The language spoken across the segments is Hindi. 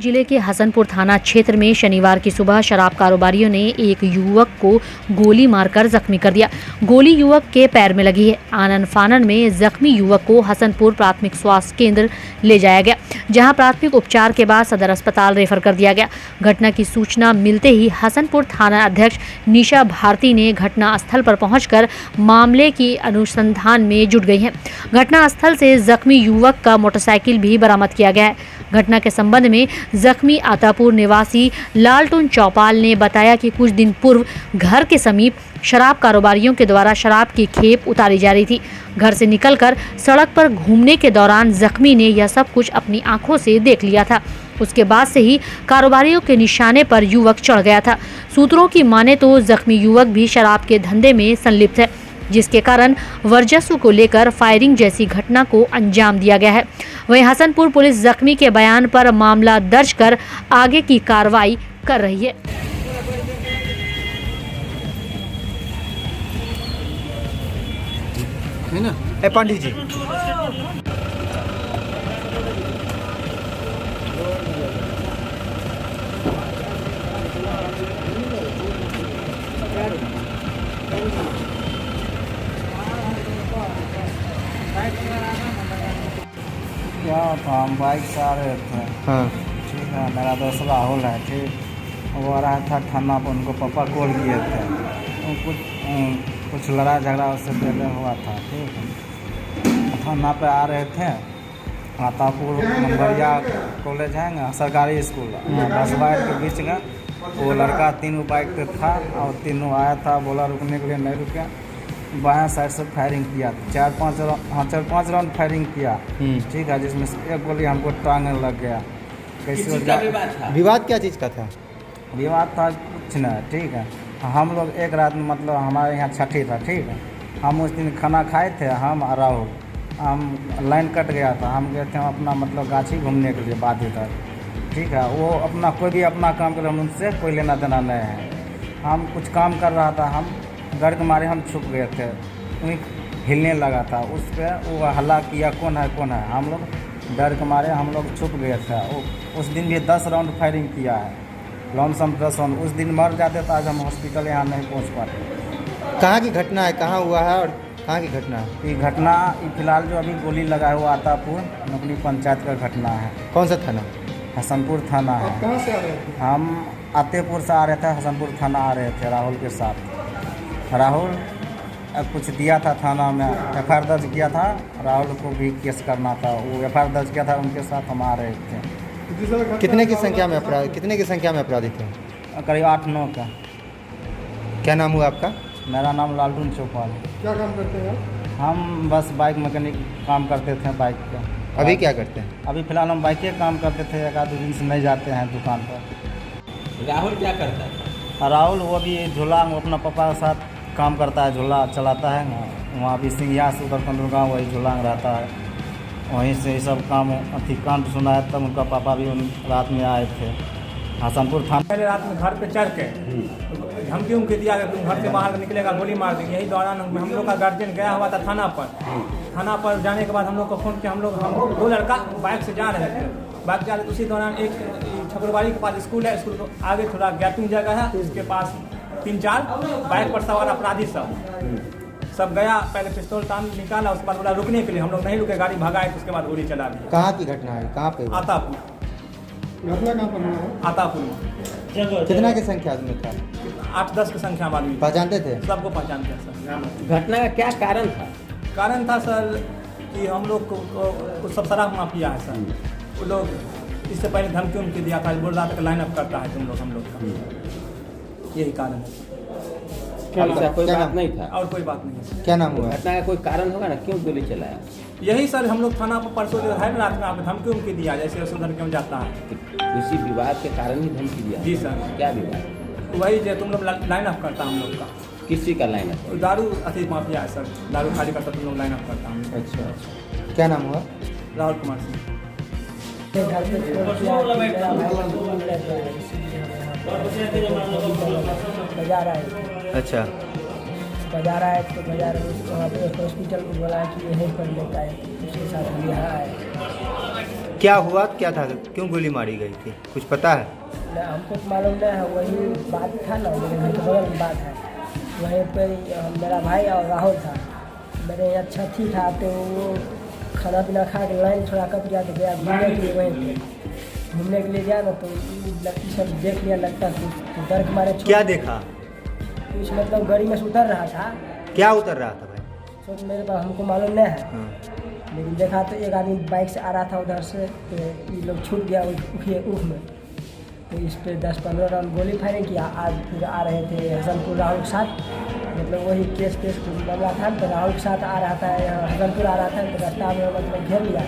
जिले के हसनपुर थाना क्षेत्र में शनिवार की सुबह शराब कारोबारियों ने एक युवक को गोली मारकर जख्मी कर दिया। गोली युवक के पैर में लगी है। आनन फानन में जख्मी युवक को हसनपुर प्राथमिक स्वास्थ्य केंद्र ले जाया गया, जहां प्राथमिक उपचार के बाद सदर अस्पताल रेफर कर दिया गया। घटना की सूचना मिलते ही हसनपुर थाना अध्यक्ष निशा भारती ने घटना स्थल पर पहुंचकर मामले की अनुसंधान में जुट गई हैं। घटना स्थल से जख्मी युवक का मोटरसाइकिल भी बरामद किया गया है। घटना के संबंध में जख्मी आतापुर निवासी लालटून चौपाल ने बताया कि कुछ दिन पूर्व घर के समीप शराब कारोबारियों के द्वारा शराब की खेप उतारी जा रही थी। घर से निकलकर सड़क पर घूमने के दौरान जख्मी ने यह सब कुछ अपनी आंखों से देख लिया था। उसके बाद से ही कारोबारियों के निशाने पर युवक चढ़ गया था। सूत्रों की माने तो जख्मी युवक भी शराब के धंधे में संलिप्त है, जिसके कारण वर्चस्व को लेकर फायरिंग जैसी घटना को अंजाम दिया गया है। वहीं हसनपुर पुलिस जख्मी के बयान पर मामला दर्ज कर आगे की कार्रवाई कर रही है। पंडित जी, क्या था, हम बाइक से आ रहे थे। हाँ ठीक है, मेरा दोस्त राहुल है। ठीक, वो आ रहा था थाना पर, उनको पापा कॉल किए थे। कुछ लड़ाई झगड़ा उससे पहले हुआ था। ठीक है, थाना पे आ रहे थे। आतापुर मंगरिया कॉलेज है ना, सरकारी स्कूल, 10 बाइक के बीच में वो लड़का 3 बाइक पे था और तीनों आया था। बोला रुकने के लिए, नहीं रुके। बायां साइड से फायरिंग किया, 4-5 राउंड फायरिंग किया। ठीक है, जिसमें से एक गोली हमको टांग में लग गया। कैसे विवाद क्या चीज़ का था? विवाद था कुछ नहीं। ठीक है, हम लोग एक रात में, मतलब हमारे यहाँ छठी था। ठीक है, हम उस दिन खाना खाए थे, हम और राहुल। हम लाइन कट गया था, हम गए थे अपना मतलब गाछी घूमने के लिए बाद इधर। ठीक है, वो अपना कोई भी अपना काम कर, हम उनसे कोई लेना देना नहीं है। हम कुछ काम कर रहा था, हम डर के मारे हम छुप गए थे। वहीं हिलने लगा था, उस पर वो हल्ला किया, कौन है कौन है। हम लोग डर के मारे हम लोग छुप गए थे। उस दिन भी 10 राउंड फायरिंग किया है, लॉन्सम 10 राउंड। उस दिन मर जाते तो आज हम हॉस्पिटल यहाँ नहीं पहुँच पाते। कहाँ की घटना है, कहाँ हुआ है और कहाँ की घटना है? ये घटना फिलहाल जो अभी गोली लगाया हुआ आतापुर नकली पंचायत का घटना है। कौन सा थाना? हसनपुर थाना है। कहाँ से आ रहे थे? हम आतेपुर से आ रहे थे, हसनपुर थाना आ रहे थे राहुल के साथ। राहुल कुछ दिया था थाना में, FIR दर्ज किया था। राहुल को भी केस करना था, वो FIR दर्ज किया था, उनके साथ हम आ रहे थे। कितने की संख्या में अपराधी थे? करीब 8-9 का। क्या नाम हुआ आपका? मेरा नाम लालटून चौपाल। क्या काम करते हैं? हम बस बाइक मैकेनिक काम करते थे बाइक का। अभी क्या करते हैं? अभी फ़िलहाल हम बाइक के काम करते थे, 1-2 दिन से नहीं जाते हैं दुकान पर। राहुल क्या करता है? राहुल वो भी झूला, वो अपना पापा के साथ काम करता है, झूला चलाता है ना। वहाँ भी सिंगिया से उधर कंदुरगाँव वही झूला में रहता है। वहीं से ये सब काम अथी कांड सुना है। तब उनका पापा भी रात में आए थे हसनपुर थाना। पहले रात में घर पे चढ़ के धमकी उमकी दिया कि तुम घर से बाहर निकलेगा गोली मार देंगे। यही दौरान हम लोग का गार्जियन गया हुआ था थाना पर। थाना पर जाने के बाद हम लोग को फ़ोन किया। हम 2 लड़का बाइक से जा रहे थे। बाइक जा रहे, उसी दौरान एक छकुरबाड़ी के पास स्कूल है, स्कूल को आगे थोड़ा गैपिंग जगह है, उसके पास 3-4 बाइक पर सवार अपराधी सब गया। पहले पिस्तौल तान निकाला, उसके बाद बोला रुकने के लिए। हम लोग नहीं रुके, गाड़ी भगाए, तो उसके बाद गोली चला दी। कहाँ की घटना है, कहाँ पे? आतापुर। घटना कहाँ पर हुआ? आतापुर में। कितना की संख्या में था? 8-10 की संख्या में आदमी। पहचानते थे? सबको पहचानते हैं सर। घटना का क्या कारण था? कारण था सर कि हम लोग को सब शराब माफिया है सर। वो लोग इससे पहले धमकी उमकी दिया था, बोल रहा था कि लाइन अप करता है तुम लोग हम लोग का। यही कारण है। कोई बात नहीं था? और कोई बात नहीं है। क्या नाम हुआ? घटना का कोई कारण होगा ना, क्यों गोली चलाया? यही सर, हम लोग थाना पर परसों जो है ना रात में आपको धमकी उमकी दिया, जैसे सुधर क्यों जाता है। किसी विवाद के कारण ही धमकी दिया? जी सर। क्या विवाद? वही जो तुम लोग लाइन अप करता हम लोग का। किसी का लाइन अप? दारू अति माफिया है सर, दारू खाली करता तुम लोग लाइन अप करता हम। अच्छा, क्या नाम हुआ? राहुल कुमार सिंह। अच्छा, बाजार आए तो बाजार वहाँ पे हॉस्पिटल को बोला कि यहीं पर लेता है, उसके साथ हम यहाँ आए। क्या हुआ, क्या था, क्यों गोली मारी गई थी, कुछ पता है? ना हमको तो मालूम नहीं है, वही बात था ना, मेरे घर के बगल में बात है, वहीं पे मेरा भाई और राहुल था, मेरे यहाँ छठी था, तो वो खाना पीना खा के लाइन थोड़ा कट गया तो गया घूमने के लिए, वहीं पे घूमने के लिए गया ना, तो लड़की सब देख लिया, लगता तो डर के मारे क्या देखा? कुछ मतलब गाड़ी में से उतर रहा था। क्या उतर रहा था भाई? तो मेरे पास हमको मालूम नहीं है, लेकिन देखा तो एक आदमी बाइक से आ रहा था उधर से, तो ये लोग छूट गया उख में, तो इस पर 10-15 राउंड गोली फायरिंग किया। आज फिर आ रहे थे हसनपुर राहुल के साथ, मतलब वही केस मामला था, तो राहुल के साथ आ रहा था, यहाँ हसनपुर आ रहा था, तो रास्ता में मतलब घेर लिया,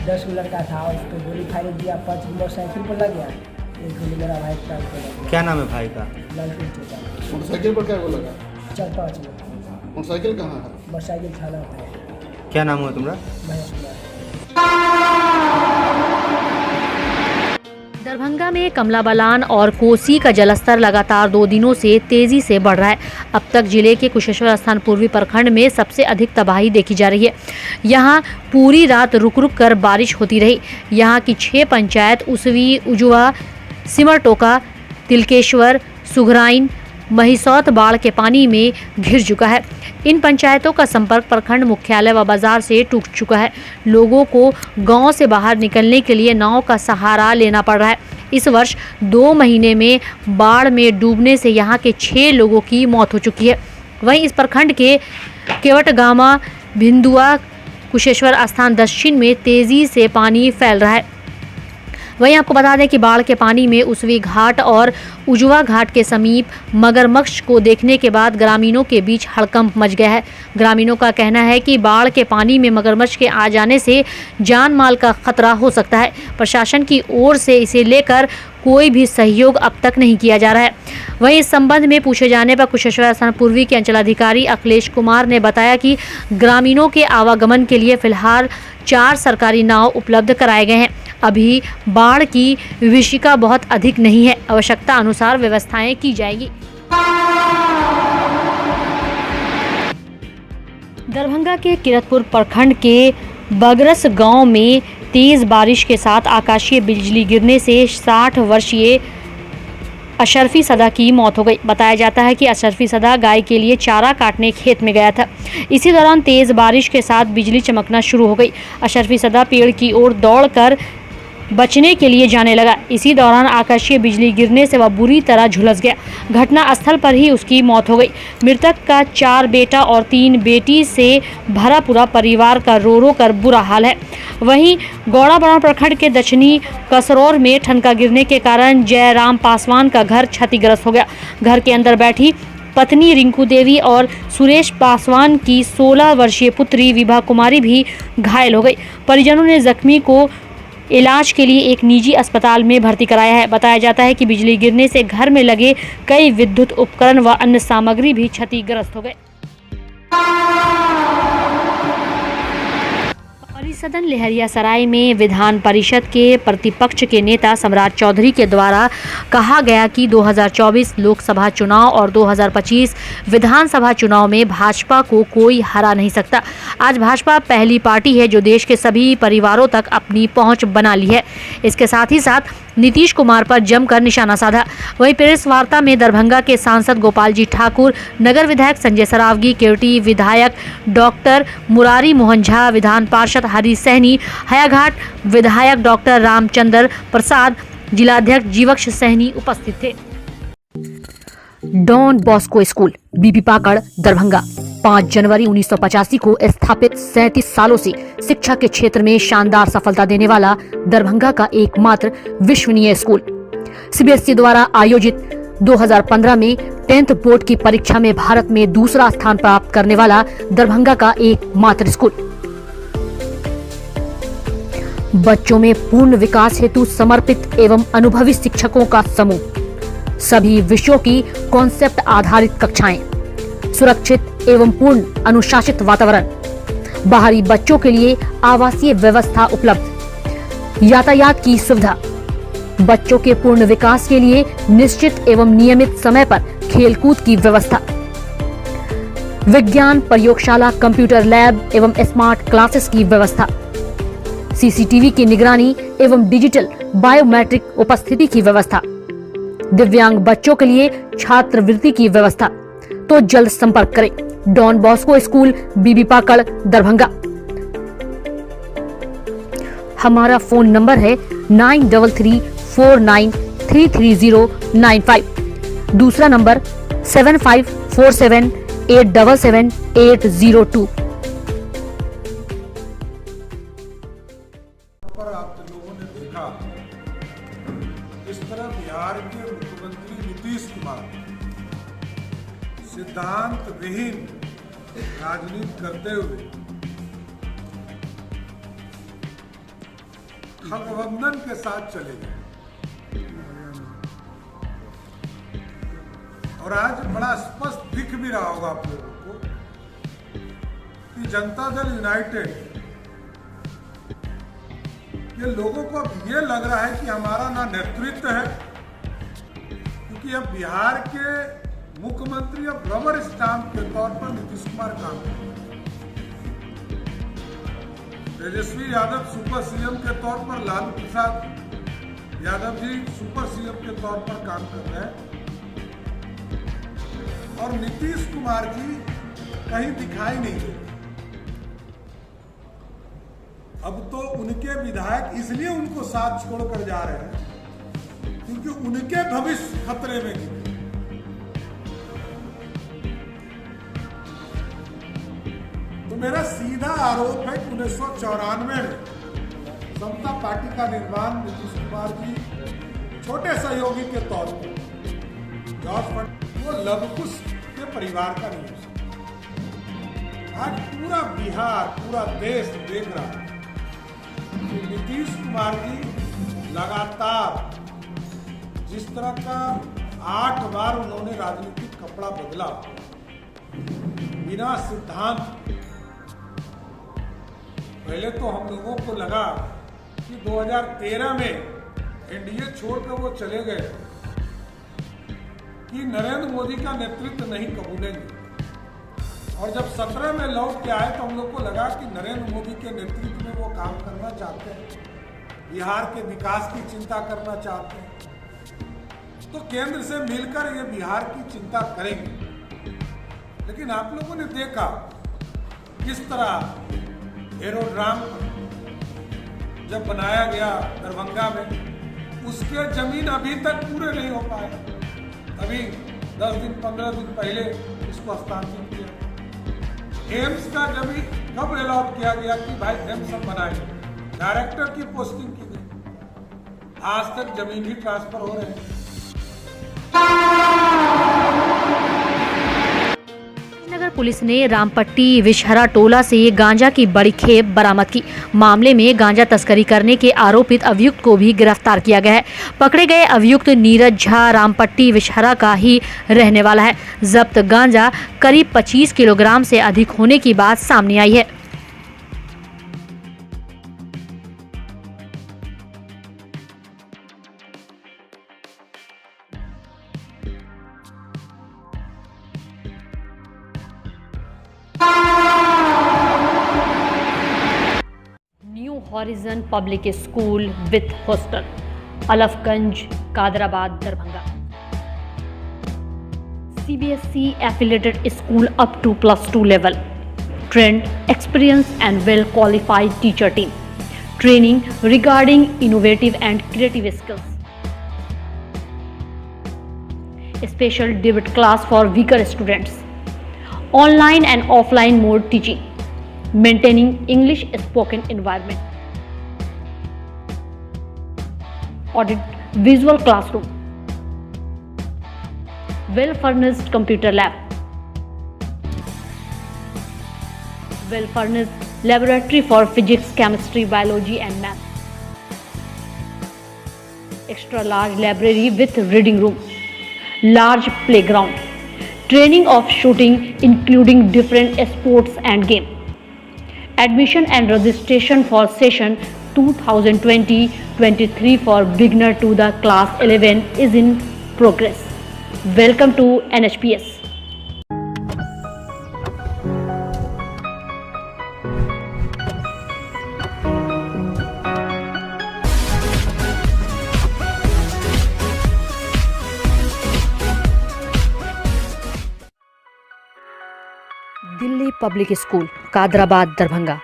10 को लड़का था, और उस पर गोली फायरिंग किया, 5 मोटरसाइकिल पर लग गया, एक गोली मेरा भाई का लग गया। क्या नाम है भाई का? लालपुर चौका। मोटरसाइकिल पर क्या गोला लगा? 4-5 में। मोटरसाइकिल कहाँ है? मोटरसाइकिल थाना है। क्या नाम हुआ तुम्हारा? महेश कुमार। दरभंगा में कमला बलान और कोसी का जलस्तर लगातार 2 दिनों से तेजी से बढ़ रहा है। अब तक जिले के कुशेश्वर स्थान पूर्वी प्रखंड में सबसे अधिक तबाही देखी जा रही है। यहां पूरी रात रुक रुक कर बारिश होती रही। यहां की 6 पंचायत उसवी, उजुआ, सिमरटोका, तिलकेश्वर, सुघराइन, महिसौत बाढ़ के पानी में घिर चुका है। इन पंचायतों का संपर्क प्रखंड मुख्यालय व बाजार से टूट चुका है। लोगों को गांव से बाहर निकलने के लिए नाव का सहारा लेना पड़ रहा है। इस वर्ष 2 महीने में बाढ़ में डूबने से यहां के 6 लोगों की मौत हो चुकी है। वहीं इस प्रखंड के केवटगामा, भिंदुआ, कुशेश्वर स्थान दक्षिण में तेजी से पानी फैल रहा है। वहीं आपको बता दें कि बाढ़ के पानी में उसवी घाट और उजुआ घाट के समीप मगरमच्छ को देखने के बाद ग्रामीणों के बीच हड़कंप मच गया है। ग्रामीणों का कहना है कि बाढ़ के पानी में मगरमच्छ के आ जाने से जान माल का खतरा हो सकता है। प्रशासन की ओर से इसे लेकर कोई भी सहयोग अब तक नहीं किया जा रहा है। वहीं इस संबंध में पूछे जाने पर कुशेश्वर स्थान पूर्वी के अंचलाधिकारी अखिलेश कुमार ने बताया कि ग्रामीणों के आवागमन के लिए फिलहाल 4 सरकारी नाव उपलब्ध कराए गए हैं। अभी बाढ़ की विभीषिका बहुत अधिक नहीं है, आवश्यकता अनुसार व्यवस्थाएं की जाएगी। दरभंगा के किरतपुर प्रखंड के बगरस गांव में तेज बारिश के साथ आकाशीय बिजली गिरने से 60 वर्षीय अशरफी सदा की मौत हो गई। बताया जाता है कि अशरफी सदा गाय के लिए चारा काटने खेत में गया था। इसी दौरान तेज बारिश के साथ बिजली चमकना शुरू हो गई। अशरफी सदा पेड़ की ओर दौड़कर बचने के लिए जाने लगा। इसी दौरान आकाशीय बिजली गिरने से वह बुरी तरह झुलस गया। घटना स्थल पर ही उसकी मौत हो गई। मृतक का 4 बेटा और 3 बेटी से भरा पूरा परिवार का रो रो कर बुरा हाल है। वहीं गौड़ाबड़ा प्रखंड के दक्षिणी कसरौर में ठनका गिरने के कारण जयराम पासवान का घर क्षतिग्रस्त हो गया। घर के अंदर बैठी पत्नी रिंकू देवी और सुरेश पासवान की 16 वर्षीय पुत्री विभा कुमारी भी घायल हो गई। परिजनों ने जख्मी को इलाज के लिए एक निजी अस्पताल में भर्ती कराया है। बताया जाता है कि बिजली गिरने से घर में लगे कई विद्युत उपकरण व अन्य सामग्री भी क्षतिग्रस्त हो गए। परिसदन लहरियासराय में विधान परिषद के प्रतिपक्ष के नेता सम्राट चौधरी के द्वारा कहा गया कि 2024 लोकसभा चुनाव और 2025 विधानसभा चुनाव में भाजपा को कोई हरा नहीं सकता। आज भाजपा पहली पार्टी है जो देश के सभी परिवारों तक अपनी पहुंच बना ली है। इसके साथ ही साथ नीतीश कुमार पर जमकर निशाना साधा। वहीं प्रेस वार्ता में दरभंगा के सांसद गोपाल जी ठाकुर, नगर विधायक संजय सरावगी, केवटी विधायक डॉक्टर मुरारी मोहन झा, विधान पार्षद हरी सहनी, हयाघाट विधायक डॉक्टर रामचंद्र प्रसाद, जिलाध्यक्ष जीवक्ष सहनी उपस्थित थे। डॉन बॉस्को स्कूल, बीबी पाकड़, दरभंगा। 5 जनवरी 1985 को स्थापित 37 सालों से शिक्षा के क्षेत्र में शानदार सफलता देने वाला दरभंगा का एकमात्र विश्वसनीय स्कूल। सीबीएसई द्वारा आयोजित 2015 में 10th बोर्ड की परीक्षा में भारत में दूसरा स्थान प्राप्त करने वाला दरभंगा का एकमात्र स्कूल। बच्चों में पूर्ण विकास हेतु समर्पित एवं अनुभवी शिक्षकों का समूह, सभी विषयों की कॉन्सेप्ट आधारित कक्षाएं, सुरक्षित एवं पूर्ण अनुशासित वातावरण, बाहरी बच्चों के लिए आवासीय व्यवस्था उपलब्ध, यातायात की सुविधा, बच्चों के पूर्ण विकास के लिए निश्चित एवं नियमित समय पर खेलकूद की व्यवस्था, विज्ञान प्रयोगशाला, कंप्यूटर लैब एवं स्मार्ट क्लासेस की व्यवस्था, सीसीटीवी की निगरानी एवं डिजिटल बायोमेट्रिक उपस्थिति की व्यवस्था, दिव्यांग बच्चों के लिए छात्रवृत्ति की व्यवस्था। तो जल्द संपर्क करें डॉन बॉस्को स्कूल, बीबी पाकड़, दरभंगा। हमारा फोन नंबर है 9334933095। दूसरा नंबर 7547877802। पर आप लोगों ने देखा इस तरह बिहार के मुख्यमंत्री नीतीश कुमार सिद्धांत विहीन राजनीति करते हुए गठबंधन के साथ चले गए। और आज बड़ा स्पष्ट दिख भी रहा होगा आप लोगों को कि जनता दल यूनाइटेड ये लोगों को अब ये लग रहा है कि हमारा ना नेतृत्व है, क्योंकि अब बिहार के मुख्यमंत्री अब रबर स्टाम्प के तौर पर नीतीश कुमार काम कर रहे हैं। तेजस्वी यादव सुपर सीएम के तौर पर, लालू प्रसाद यादव जी सुपर सीएम के तौर पर काम कर रहे हैं और नीतीश कुमार जी कहीं दिखाई नहीं देते। अब तो उनके विधायक इसलिए उनको साथ छोड़कर जा रहे हैं क्योंकि उनके भविष्य खतरे में गिरे। तो मेरा सीधा आरोप है कि 1994 में समता पार्टी का निर्माण नीतीश कुमार जी छोटे सहयोगी के तौर पर जॉर्ज फर्नांडिस, वो लवकुश के परिवार का नहीं हो सकता। आज पूरा बिहार, पूरा देश देख रहा है कि नीतीश कुमार जी लगातार जिस तरह का 8 बार उन्होंने राजनीतिक कपड़ा बदला बिना सिद्धांत। पहले तो हम लोगों को लगा कि 2013 में एनडीए छोड़कर वो चले गए कि नरेंद्र मोदी का नेतृत्व नहीं कबूलेंगे, और जब 17 में लौट के आए तो हम लोग को लगा कि नरेंद्र मोदी के नेतृत्व में वो काम करना चाहते हैं, बिहार के विकास की चिंता करना चाहते हैं, तो केंद्र से मिलकर ये बिहार की चिंता करेंगे। लेकिन आप लोगों ने देखा किस तरह एरोड्राम जब बनाया गया दरभंगा में, उसके जमीन अभी तक पूरे नहीं हो पाए। अभी 10 दिन 15 दिन पहले इसको हस्तांतरित किया। एम्स का जमीन कब अलॉट किया गया कि भाई एम्स हम बनाएंगे, डायरेक्टर की पोस्टिंग की गई, आज तक जमीन ही ट्रांसफर हो रहे हैं। नगर पुलिस ने रामपट्टी विषहरा टोला से गांजा की बड़ी खेप बरामद की। मामले में गांजा तस्करी करने के आरोपित अभियुक्त को भी गिरफ्तार किया गया है। पकड़े गए अभियुक्त नीरज झा रामपट्टी विषहरा का ही रहने वाला है। जब्त गांजा करीब 25 किलोग्राम से अधिक होने की बात सामने आई है। New horizon public school with hostel, Alafganj, Kadrabad, Darbhanga. CBSE affiliated school up to +2 level. Trained, experienced and well qualified teacher team. Training regarding innovative and creative skills. Special debit class for weaker students. Online and offline mode teaching. Maintaining English spoken environment. Audit visual classroom. Well furnished computer lab. Well furnished laboratory for physics, chemistry, biology and math. Extra large library with reading room. Large playground. Training of shooting including different sports and game. Admission and registration for session 2020-23 for beginner to the class 11 is in progress. Welcome to NHPS. Delhi public school Kadrabad Darbhanga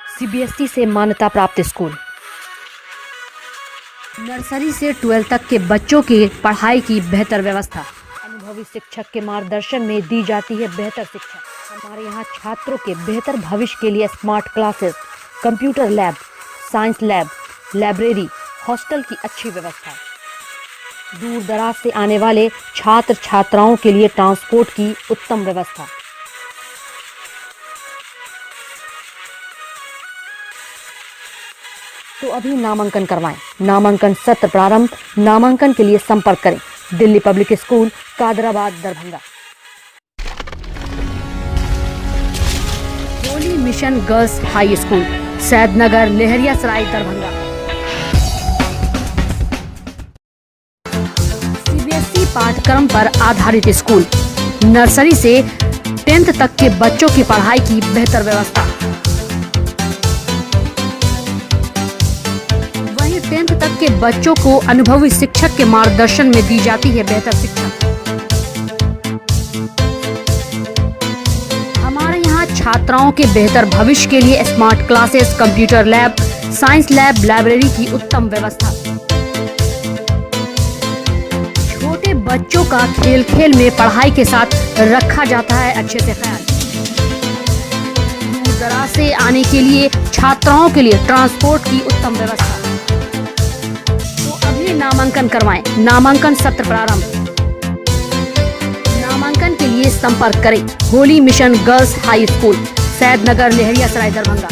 CBSE से मान्यता प्राप्त स्कूल। नर्सरी से 12 तक के बच्चों की पढ़ाई की बेहतर व्यवस्था। अनुभवी शिक्षक के मार्गदर्शन में दी जाती है बेहतर शिक्षा। हमारे यहाँ छात्रों के बेहतर भविष्य के लिए smart classes, computer lab, science lab, library, hostel की अच्छी व्यवस्था। दूर दराज से आने वाले छात्र छात्राओं के लिए ट्रांसपोर्ट की उत्तम व्यवस्था। तो अभी नामांकन करवाएं। नामांकन सत्र प्रारंभ। नामांकन के लिए संपर्क करें Delhi public school Kadrabad Darbhanga. Holy mission girls high school Saidnagar Laheriasarai Darbhanga. CBSE पाठ्यक्रम पर आधारित स्कूल। नर्सरी से 10th तक के बच्चों की पढ़ाई की बेहतर व्यवस्था। वहीं 10th तक के बच्चों को अनुभवी शिक्षक के मार्गदर्शन में दी जाती है बेहतर शिक्षा। हमारे यहाँ छात्राओं के बेहतर भविष्य के लिए smart classes, computer lab, science lab, library की उत्तम व्यवस्था। छोटे बच्चों का खेल खेल में पढ़ाई के साथ रखा जाता है अच्छे से ख्याल। दूर दराज से आने के लिए छात्राओं के लिए ट्रांसपोर्ट की उत्तम व्यवस्था। तो अभी नामांकन करवाएं। नामांकन सत्र प्रारंभ। नामांकन के लिए संपर्क करें Holi mission girls high school Saidnagar Laheriasarai Darbhanga.